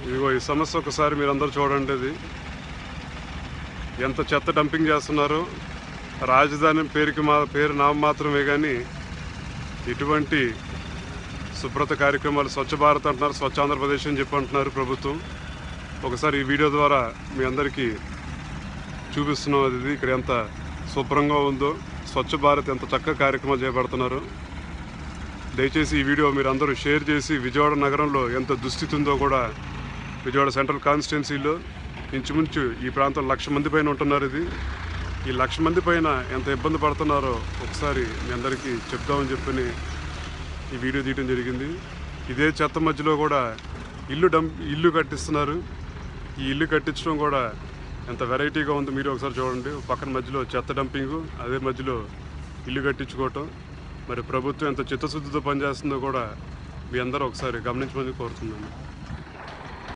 ఇదిగో ఈ సమస్య ఒకసారి మీరందరూ చూడండి. ఇది ఎంత చెత్త డంపింగ్ చేస్తున్నారు. రాజధాని పేరు నామమాత్రమే కానీ ఇటువంటి శుభ్రత కార్యక్రమాలు స్వచ్ఛ భారత్ అంటున్నారు, స్వచ్ఛ ఆంధ్రప్రదేశ్ అని చెప్పి అంటున్నారు ప్రభుత్వం. ఒకసారి ఈ వీడియో ద్వారా మీ అందరికీ చూపిస్తున్నాం. అది ఇక్కడ ఎంత శుభ్రంగా ఉందో, స్వచ్ఛ భారత్ ఎంత చక్కగా కార్యక్రమాలు చేపడుతున్నారు. దయచేసి ఈ వీడియో మీరు అందరూ షేర్ చేసి విజయవాడ నగరంలో ఎంత దుస్థితి ఉందో కూడా, విజయవాడ సెంట్రల్ కాన్స్టిట్యున్సీలో ఇంచుమించు ఈ ప్రాంతం 1,00,000 మంది పైన ఉంటున్నారు. ఈ 1,00,000 మంది పైన ఎంత ఇబ్బంది పడుతున్నారో ఒకసారి మీ అందరికీ చెప్దామని చెప్పని ఈ వీడియో తీయడం జరిగింది. ఇదే చెత్త మధ్యలో కూడా ఇల్లు కట్టిస్తున్నారు. ఈ ఇల్లు కట్టించడం కూడా ఎంత వెరైటీగా ఉందో మీరు ఒకసారి చూడండి. పక్కన మధ్యలో చెత్త డంపింగు, అదే మధ్యలో ఇల్లు కట్టించుకోవటం. మరి ప్రభుత్వం ఎంత చిత్తశుద్ధితో పనిచేస్తుందో కూడా మీ అందరూ ఒకసారి గమనించమని కోరుతున్నాను.